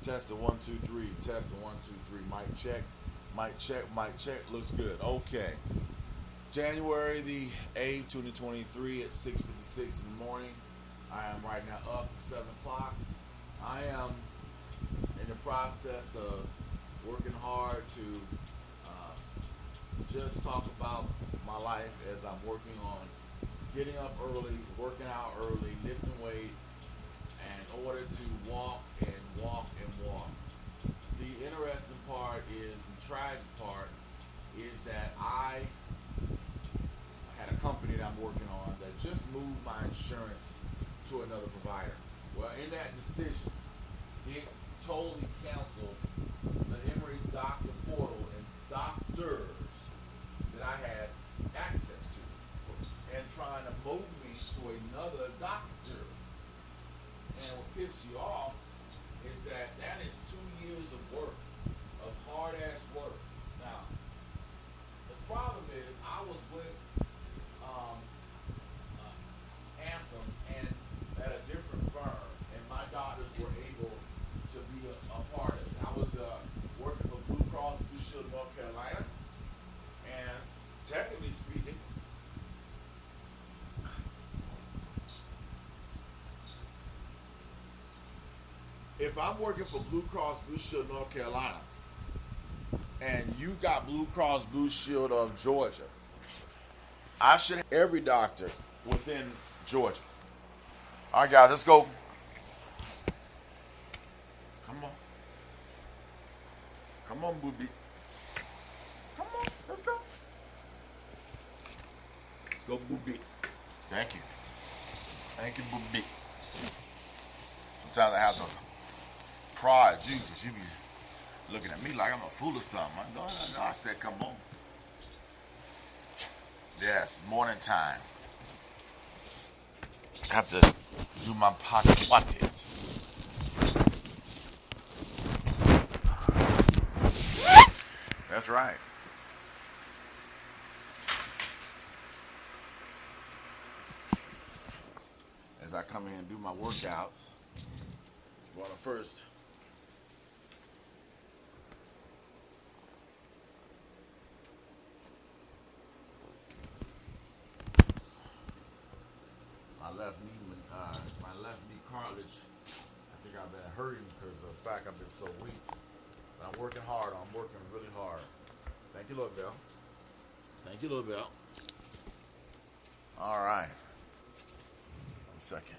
Testing 1 2 3. Testing 1 2 3. Mic check. Mic check. Mic check. Looks good. Okay. January the 8th, 2023 at 6:56 in the morning. I am right now up at 7 o'clock. I am in the process of working hard to just talk about my life as I'm working on getting up early, working out early, lifting weights, and in order to walk and walk and walk. The interesting part is, the tragic part is that I had a company that I'm working on that just moved my insurance to another provider. Well, in that decision, it totally canceled the Emory Doctor portal and doctors that I had access to, and trying to move me to another doctor. And what pisses you off is that that is 2 years of work, of hard ass work. Now, the problem is I was with Anthem and at a different firm, and my doctors were able to be a part of it. I was working for Blue Cross Blue Shield of North Carolina, and technically speaking, if I'm working for Blue Cross Blue Shield North Carolina, and you got Blue Cross Blue Shield of Georgia, I should have every doctor within Georgia. All right, guys, let's go. Come on. Come on, booby. Come on, let's go. Let's go, booby. Thank you. Thank you, booby. Sometimes I have to prod you because you be looking at me like I'm a fool or something. No, I said, come on. Yes, morning time. I have to do my pocket watches. That's right. As I come in and do my workouts, well, first, my left knee cartilage, I think I've been hurting because of the fact I've been so weak. But I'm working hard. I'm working really hard. Thank you, Lord Bell. Thank you, Lord Bell. All right. 1 second.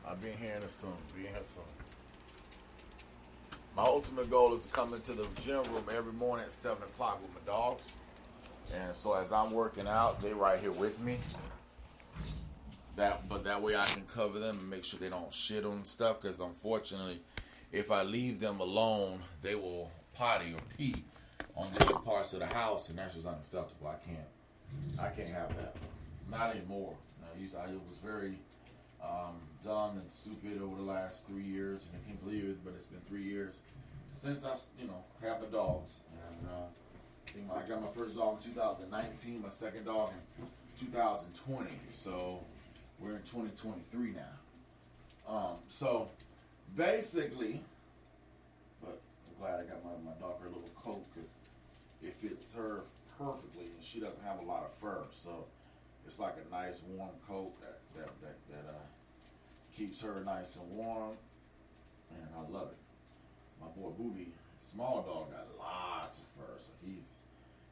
I'll be in here soon. My ultimate goal is to come into the gym room every morning at 7 o'clock with my dogs. And so as I'm working out, they right here with me. But that way I can cover them and make sure they don't shit on stuff. Because unfortunately, if I leave them alone, they will potty or pee on different parts of the house, and that's just unacceptable. I can't have that. Not anymore. I was very dumb and stupid over the last 3 years, and I can't believe it, but it's been 3 years since I have the dogs. And I think I got my first dog in 2019, my second dog in 2020. So we're in 2023 now. So basically, but I'm glad I got my dog her little coat because it fits her perfectly, and she doesn't have a lot of fur, so it's like a nice warm coat that keeps her nice and warm, and I love it. My boy Booby, small dog, got lots of fur, so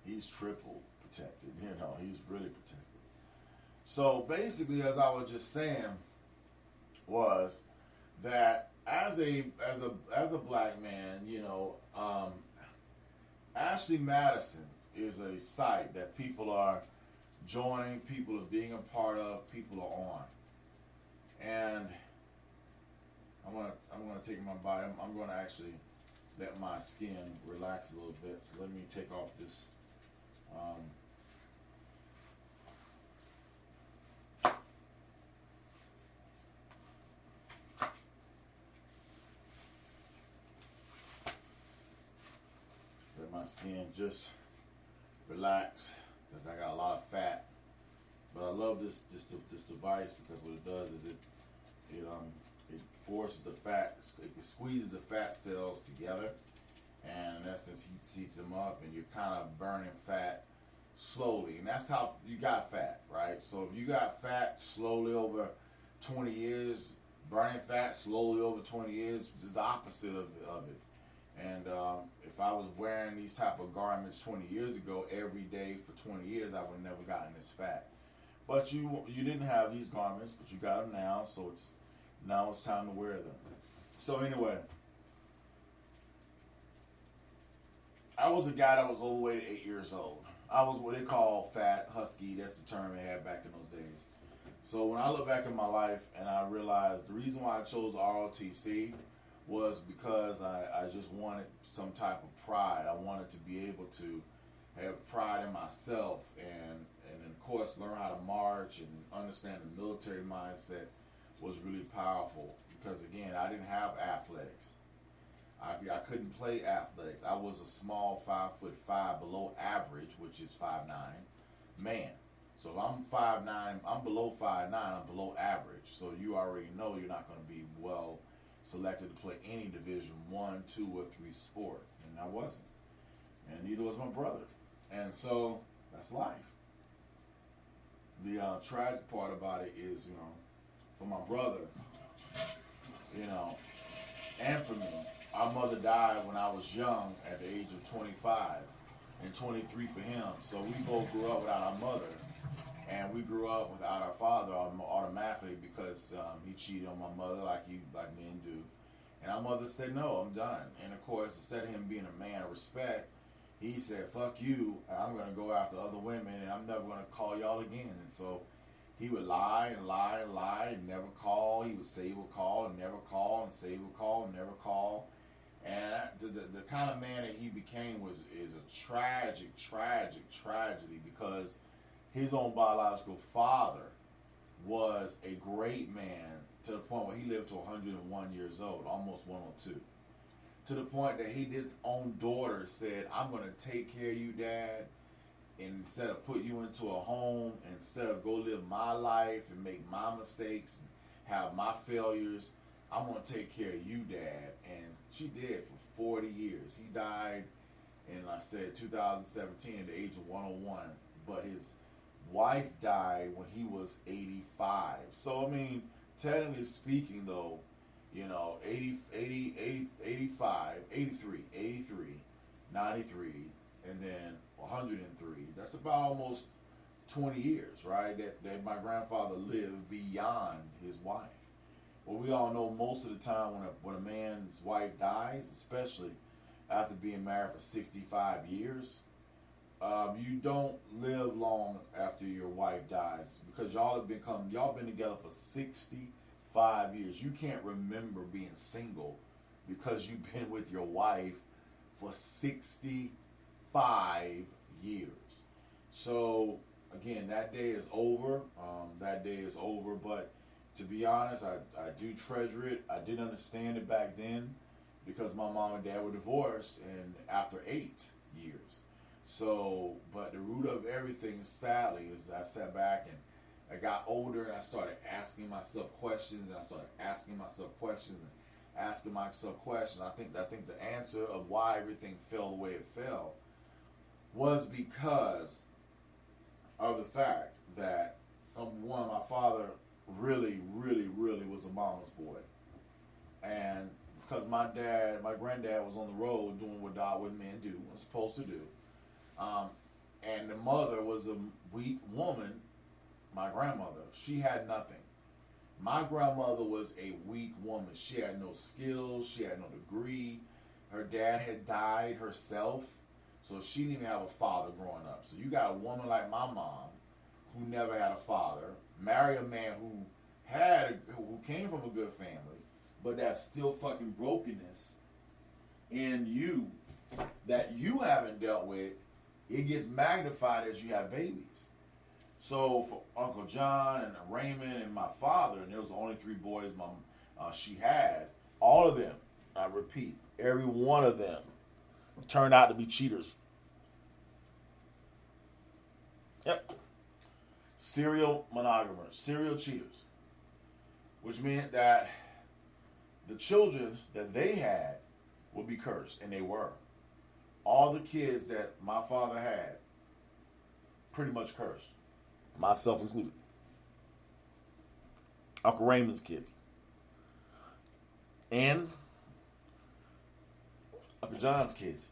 he's triple protected. He's really protected. So basically, as I was just saying, was that as a black man, Ashley Madison is a site that people are joining, people are being a part of, people are on. And I'm gonna take my body. I'm gonna actually let my skin relax a little bit. So let me take off this. skin. Just relax, because I got a lot of fat. But I love this device because what it does is it forces the fat, it squeezes the fat cells together, and in essence heats them up, and you're kind of burning fat slowly, and that's how you got fat, right? So if you got fat slowly over 20 years, burning fat slowly over 20 years is the opposite of it. And if I was wearing these type of garments 20 years ago every day for 20 years, I would have never gotten this fat. But you didn't have these garments, but you got them now, so now it's time to wear them. So anyway, I was a guy that was overweight at 8 years old. I was what they call fat, husky. That's the term they had back in those days. So when I look back in my life and I realized the reason why I chose ROTC was because I just wanted some type of pride. I wanted to be able to have pride in myself and of course learn how to march and understand the military mindset was really powerful because again, I didn't have athletics. I couldn't play athletics. I was a small 5'5", below average, which is 5'9", man. So if I'm 5'9", I'm below 5'9", I'm below average. So you already know you're not going to be well selected to play any Division 1, 2, or 3 sport, and I wasn't, and neither was my brother, and so that's life. The tragic part about it is, for my brother, and for me, our mother died when I was young at the age of 25 and 23 for him. So we both grew up without our mother, and we grew up without our father automatically because he cheated on my mother like men do. And our mother said, no, I'm done. And of course, instead of him being a man of respect, he said, fuck you, I'm going to go after other women, and I'm never going to call y'all again. And so he would lie and lie and lie and never call. He would say he would call and never call, and say he would call and never call. And the kind of man that he became is a tragic tragedy because his own biological father was a great man to the point where he lived to 101 years old, almost 102. To the point that his own daughter said, I'm going to take care of you, Dad, and instead of put you into a home, instead of go live my life and make my mistakes and have my failures, I'm going to take care of you, Dad. And she did for 40 years. He died in, 2017 at the age of 101. But his wife died when he was 85. So, I mean, technically speaking, though, 85, 83, 93, and then 103. That's about almost 20 years, right? That my grandfather lived beyond his wife. Well, we all know most of the time when a man's wife dies, especially after being married for 65 years, you don't live long after your wife dies because y'all been together for 65 years. You can't remember being single because you've been with your wife for 65 years. So again, that day is over. But to be honest, I do treasure it. I didn't understand it back then because my mom and dad were divorced and after 8 years. So, but the root of everything, sadly, is I sat back and I got older and I started asking myself questions I think the answer of why everything fell the way it fell was because of the fact that one, my father really was a mama's boy, and because my granddad was on the road doing what men do, was supposed to do, and the mother was a weak woman. My grandmother, she had nothing. My grandmother was a weak woman. She had no skills. She had no degree. Her dad had died herself, so she didn't even have a father growing up. So you got a woman like my mom, who never had a father, marry a man who came from a good family, but that's still fucking brokenness in you that you haven't dealt with. It gets magnified as you have babies. So for Uncle John and Raymond and my father, and there was only 3 boys she had, all of them, I repeat, every one of them turned out to be cheaters. Yep. Serial monogamers, serial cheaters. Which meant that the children that they had would be cursed, and they were. All the kids that my father had, pretty much cursed, myself included. Uncle Raymond's kids. And Uncle John's kids.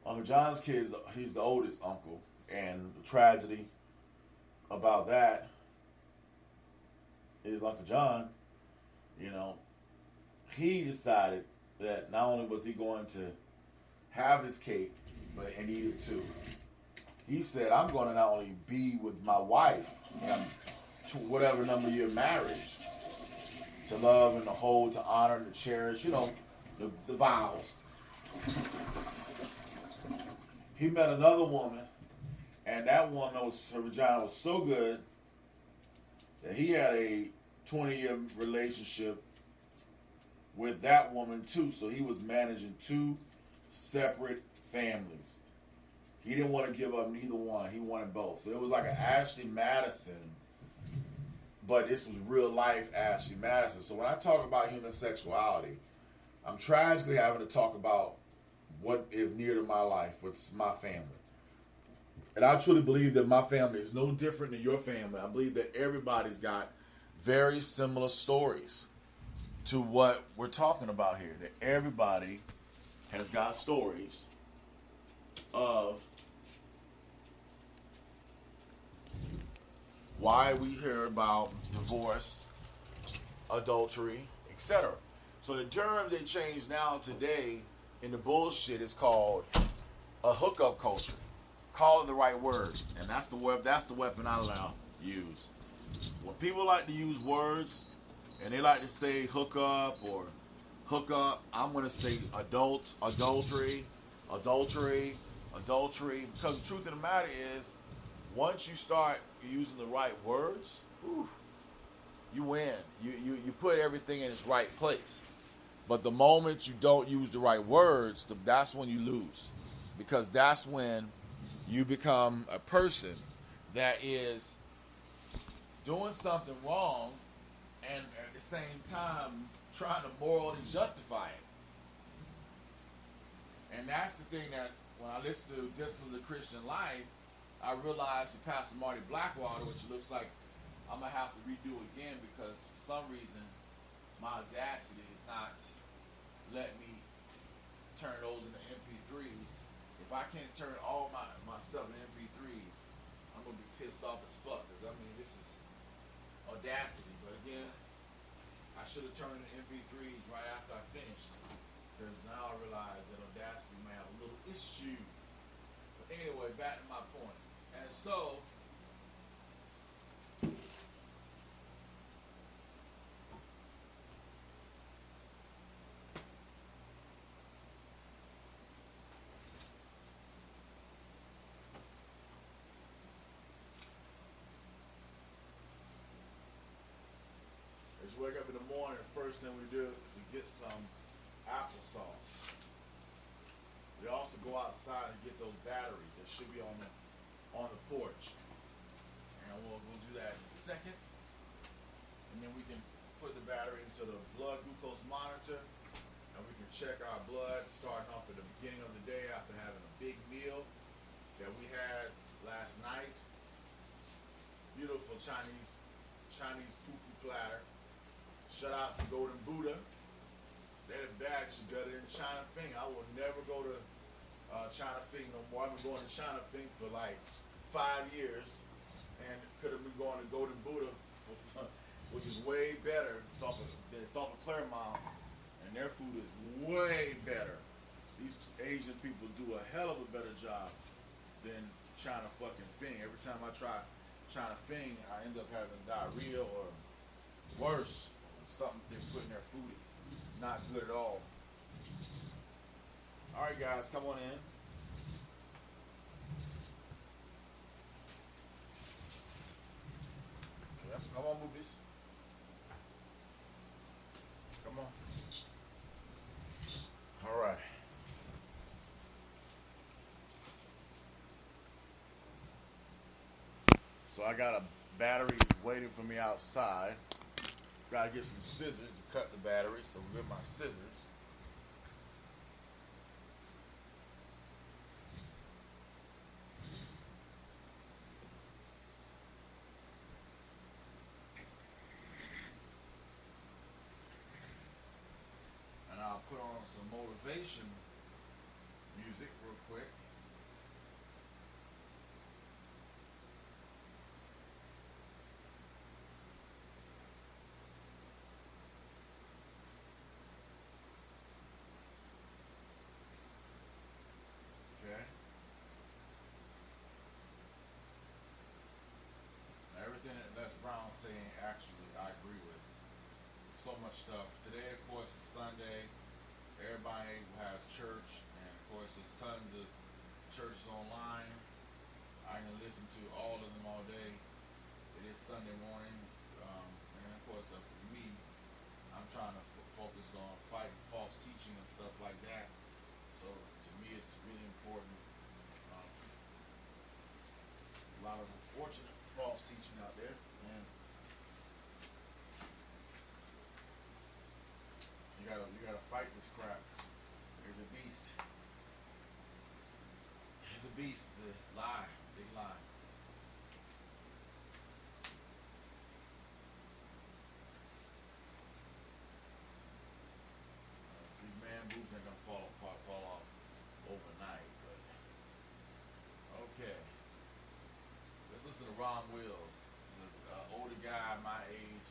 Uncle John's kids, he's the oldest uncle. And the tragedy about that is Uncle John, he decided that not only was he going to have his cake, but and eat it too. He said, I'm going to not only be with my wife, to whatever number year marriage, to love and to hold, to honor and to cherish, the vows. He met another woman, and that woman, her vagina was so good that he had a 20-year relationship with that woman too. So he was managing two separate families. He didn't want to give up neither one. He wanted both. So it was like an Ashley Madison, but this was real life Ashley Madison. So when I talk about human sexuality, I'm tragically having to talk about what is near to my life, what's my family. And I truly believe that my family is no different than your family. I believe that everybody's got very similar stories to what we're talking about here. That everybody has got stories of why we hear about divorce, adultery, etc. So the term they change now today in the bullshit is called a hookup culture. Call it the right word, and that's the weapon I allow use. When people like to use words and they like to say hook up or hook up, I'm gonna say adultery, because the truth of the matter is, once you start using the right words, you win. You put everything in its right place. But the moment you don't use the right words, that's when you lose, because that's when you become a person that is doing something wrong and at the same time trying to morally justify it. And that's the thing that when I listen to Disciplines of Christian Life, I realized that Pastor Marty Blackwater, which looks like I'm going to have to redo again because for some reason my Audacity is not letting me turn those into MP3s. If I can't turn all my stuff into MP3s, I'm going to be pissed off as fuck, because this is Audacity. But again, I should have turned the MP3s right after I finished, because now I realize that Audacity may have a little issue. But anyway, back to my point. And so, as you wake up in the morning, the first thing we do is we get some applesauce. We also go outside and get those batteries that should be on the porch. And we'll do that in a second. And then we can put the battery into the blood glucose monitor, and we can check our blood starting off at the beginning of the day after having a big meal that we had last night. Beautiful Chinese poo-poo platter. Shout out to Golden Buddha. Their bags are better than China Fing. I will never go to China Fing no more. I've been going to China Fing for like 5 years, and could have been going to Golden Buddha, which is way better. It's off of Claremont, and their food is way better. These Asian people do a hell of a better job than China fucking Fing. Every time I try China Fing, I end up having diarrhea or worse. Something they put in their food is not good at all. All right, guys, come on in. Yep, come on, movies. Come on. All right. I got a batteries waiting for me outside. Gotta get some scissors to cut the battery, so we'll get my scissors. And I'll put on some motivation music real quick. Okay. Now, everything that Les Brown's saying, actually, I agree with. So much stuff. Today, of course, is Sunday. Everybody has church, and of course, there's tons of churches online. I can listen to all of them all day. It is Sunday morning, and of course, for me, I'm trying to focus on fighting false teaching and stuff like that. So to me, it's really important. A lot of unfortunate false teaching out there, and you gotta fight this crap. There's a beast. There's a beast. It's a lie, big lie. These man boobs ain't gonna fall off overnight, but okay. Let's listen to Ron Wills. He's an older guy my age.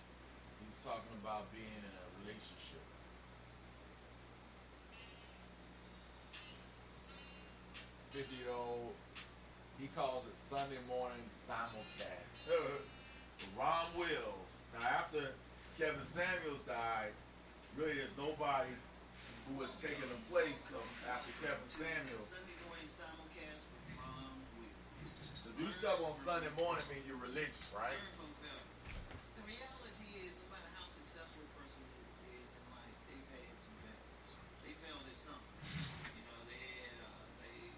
He's talking about being in a relationship. 50-year-old. He calls it Sunday morning simulcast. Ron Wills. Now, after Kevin Samuels died, really there's nobody who has taken the place of after Kevin Samuels. Sunday morning simulcast with Ron Wills. To do stuff on Sunday morning means you're religious, right? Learn from failure. The reality is, no matter how successful a person is in life, they've had some failures. They failed at something. You know, they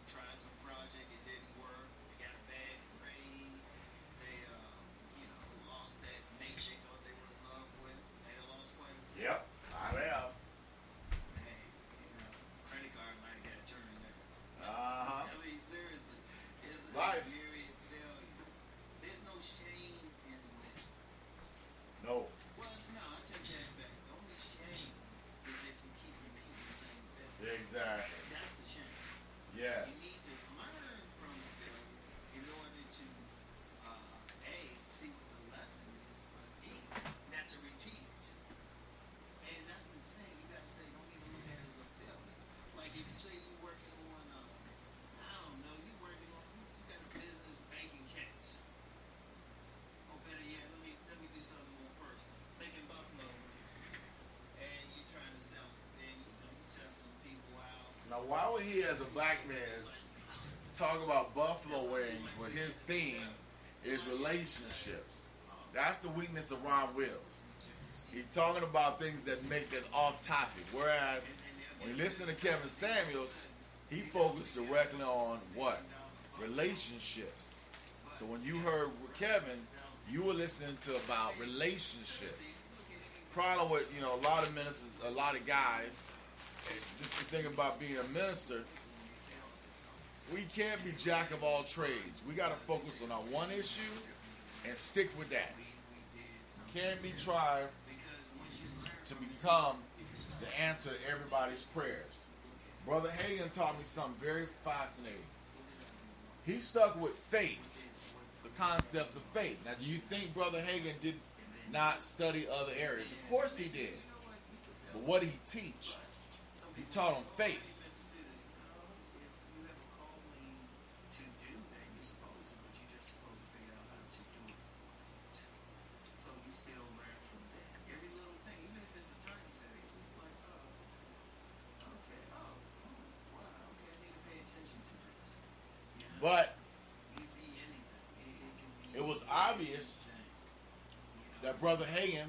tried some project, it didn't work. They got a bad grade. They, lost that mate they thought they were in love with. They lost quite a few. Yep, I have. Hey, credit card might have got turned there. Uh-huh. I mean, seriously, it's Life. a myriad failures. There's no shame in that. No. Well, no, I take that back. The only shame is if you keep repeating the same failure. Exactly. That's the shame. Yes. You need to learn from the failure in order to, A, see what the lesson is, but B, not to repeat it. And that's the thing. You got to say, don't even look at it as a failure. Like if you say you're working on, I don't know, you got a business banking cash. Or better yet, let me do something more personal. Making buffalo wings. And you're trying to sell it. Then you test some people out. Now, why would he, as a black man, talk about buffalo wings when his theme is relationships? That's the weakness of Ron Wills. He's talking about things that make it off topic. Whereas when you listen to Kevin Samuels, he focused directly on what? Relationships. So when you heard Kevin, you were listening to about relationships. Problem with, a lot of ministers, a lot of guys, this is the thing about being a minister, we can't be jack of all trades. We got to focus on our one issue and stick with that. We can't be trying to become the answer to everybody's prayers. Brother Hagin taught me something very fascinating. He stuck with faith, the concepts of faith. Now, do you think Brother Hagin did not study other areas? Of course he did. But what did he teach? He taught on faith. But it was obvious that Brother Hagin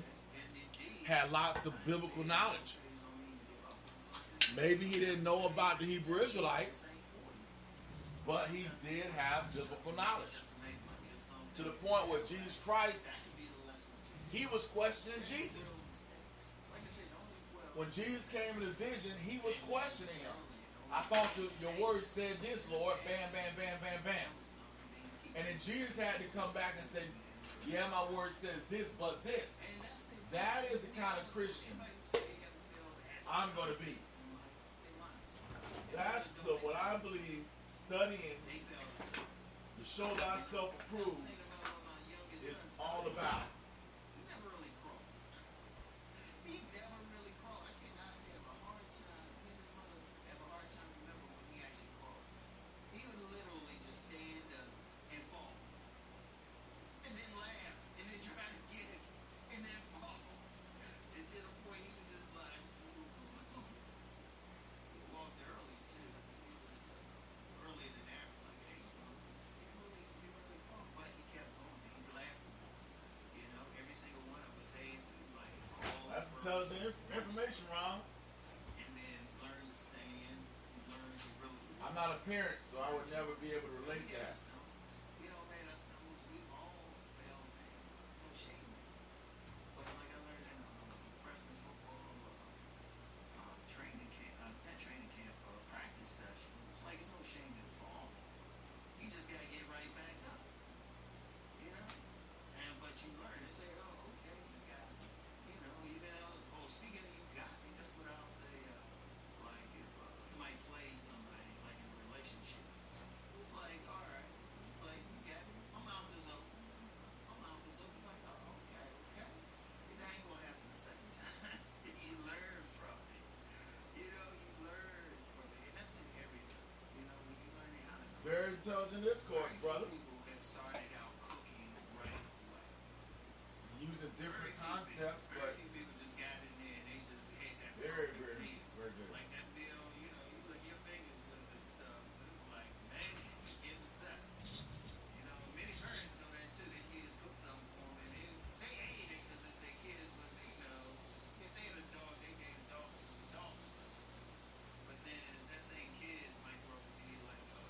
had lots of biblical knowledge. Maybe he didn't know about the Hebrew Israelites, but he did have biblical knowledge. To the point where Jesus Christ, That could be the lesson too. he was questioning Jesus. Mistakes. Like I said, only 12. When Jesus came in the vision, he was questioning him. I thought your word said this, Lord. Bam, bam, bam, bam, bam. And then Jesus had to come back and say, yeah, my word says this, but this. That is the kind of Christian I'm going to be. That's what I believe studying to show thyself approved is all about. He never really crawled. He never really crawled. I cannot have a hard time. Me and his mother have a hard time remembering when he actually crawled. He would literally just stand up and fall. And then laugh. And then try to get it. And then fall. And to the point he was just like, he walked early too. He was earlier than average, like 8 months. He really crawled. But he kept going. He's laughing. You know, every single one of us had to like all That's intelligent information, Ron. and then learn to stand, learn to really. I'm not a parent, so I would never be able to relate We had that. our stumbles. We all had our stumbles. We all failed, man. There's no shame in it. But like I learned in freshman football training camp, not training camp, practice session. It's like there's no shame in falling. You just gotta get right back up. You know? And but you learn to say, oh, okay, you got me. You know, even speaking of you got me, that's what I'll say. Like if somebody plays somebody, like in a relationship, it's like, all right, you play, you got me. My mouth is open. My mouth is open. Like, oh, okay, okay. It ain't gonna happen the second time. You learn from it. You know, you learn from it, and that's in everything. You know, when you learn how to cook. Very intelligent discourse, Very few brother. people have started out cooking right away. Using different Very few concepts, people, but very few people just got in there and they just had that very, perfect very, meal. very good. Like that meal, you know, you look your fingers with and stuff. It's like, man, in the set. You know, many parents know that too. Their kids cook something for them and they hate it because it's their kids, but they know if they had a dog, they gave the dog to the dog. But then that same kid might grow up to be like a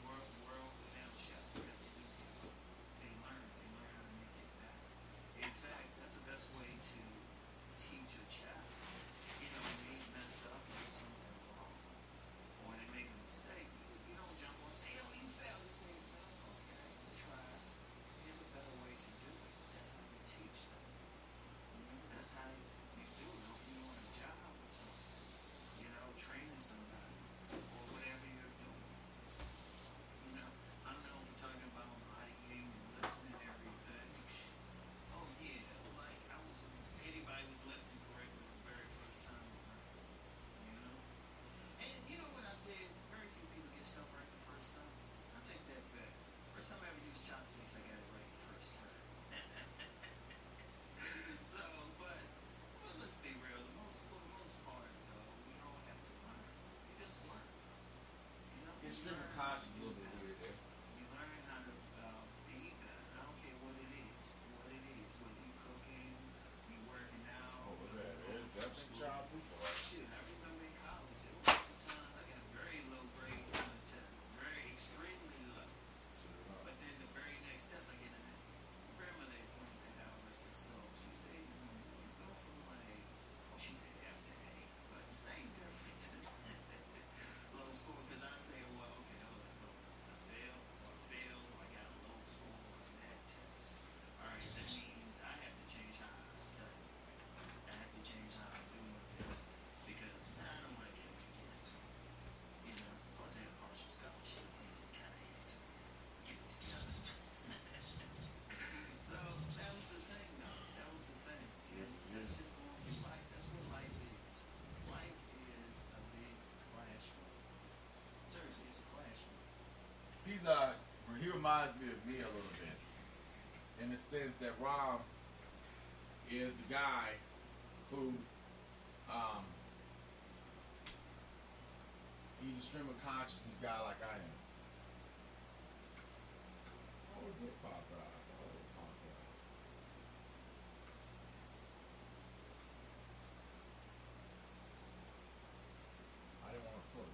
world-renowned chef because they do get they learn how to make it better. In fact, that's the best way to teach a child. You know, when they mess up or do something wrong, or they make a mistake, you don't jump on and say, "Oh, you failed." You say, "No, okay, you try. Here's a better way to do it." That's how you teach them. You know, that's how you do it. If you're on a job or something, you know, training somebody or whatever you're doing. You know, I don't know if we're talking about body eating and lifting and everything. Oh yeah, like anybody was lifting correctly the very first time around. You know, and you know what I said? Very few people get stuff right the first time. I take that back. First time I ever used chopsticks, I got it right the first time. So, but let's be real. For the most part, though, we all have to learn. You just learn. You know, It's you stream learn of how to conscience a do little bit better. weird there. You learn how to be better. I don't care what it is. What it is. Whether you cooking, you working out. Oh, look at that. going There's to definitely school. child proof for us. Shit, I remember in college, there were a couple times I got very low grades on the test. Very extremely low. But then the very next test I get an A. My grandmother had pointed that out, rest her soul. She said, it's going from like, well, she said F to A, but same difference. Low score, because I say, well, okay, hold on. I failed, or I got a low score on that test. All right, that means I have to change how I study. I have to change how I do this because I don't want to get it again. You know, plus I had a partial scholarship. Kind of had to get it together. So that was the thing, though. That was the thing. That's just going through life. That's what life is. Life is a big classroom. Seriously, it's a classroom. He reminds me of me a little bit, in the sense that Rom is the guy who, he's a stream of consciousness guy like I am. Oh, it did pop out. Oh, it popped out. I didn't want to put it.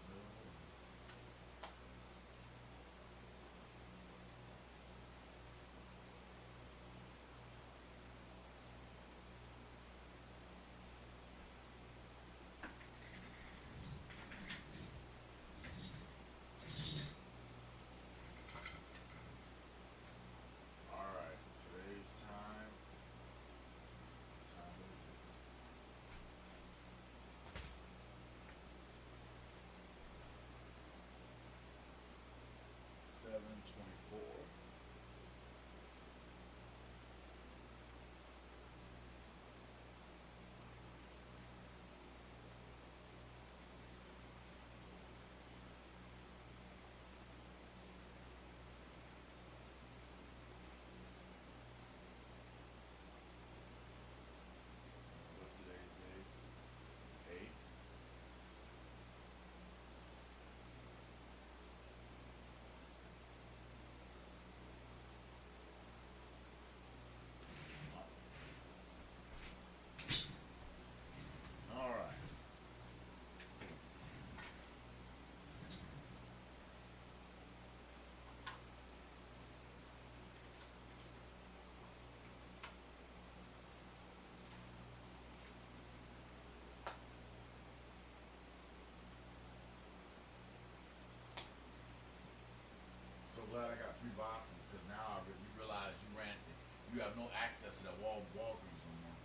You have no access to that Walgreens no more.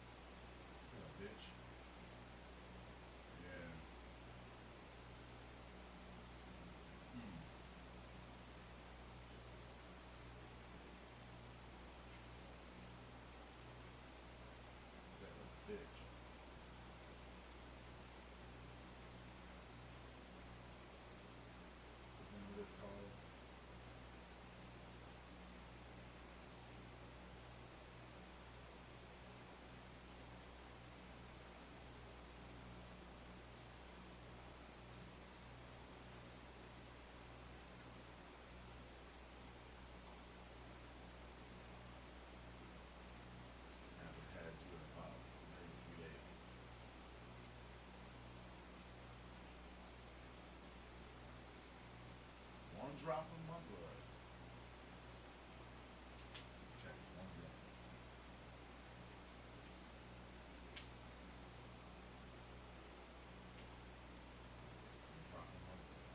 You know, bitch. Yeah. Hmm. That little bitch. What's the name of this called? I haven't had you in about maybe 3 days. One drop in my blood. Check it, one drop. One drop in my blood.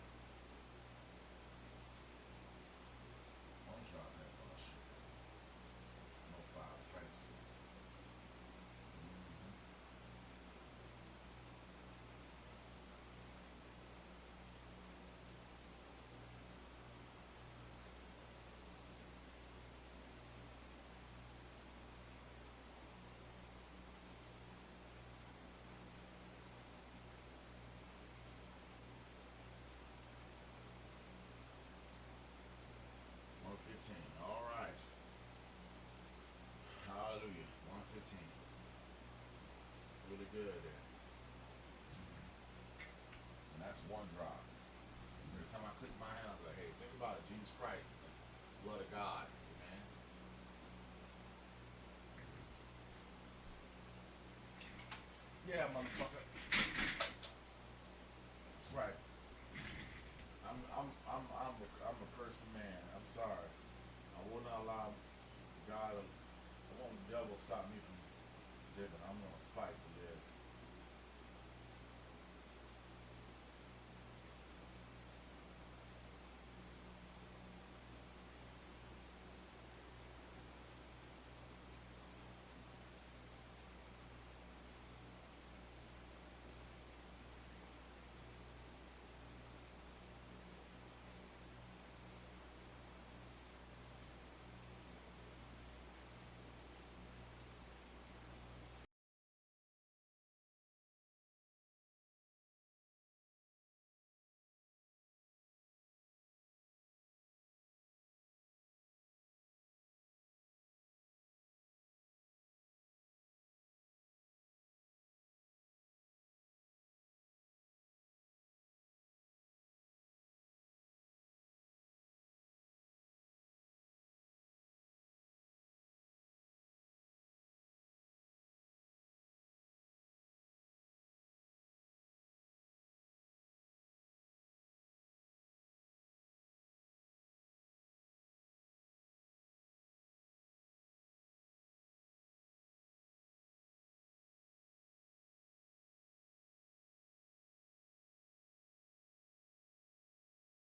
One drop has all sugar. No 5 pints to it. Mm-hmm. 115. All right. Hallelujah. 115. It's really good there. And that's one drop. Every time I click my hand, I'm like, hey, think about it. Jesus Christ, the blood of God, man. Yeah, motherfucker. That's right. I'm a cursed man. I'm sorry. I will not allow God. I won't the devil stop me from living. I'm gonna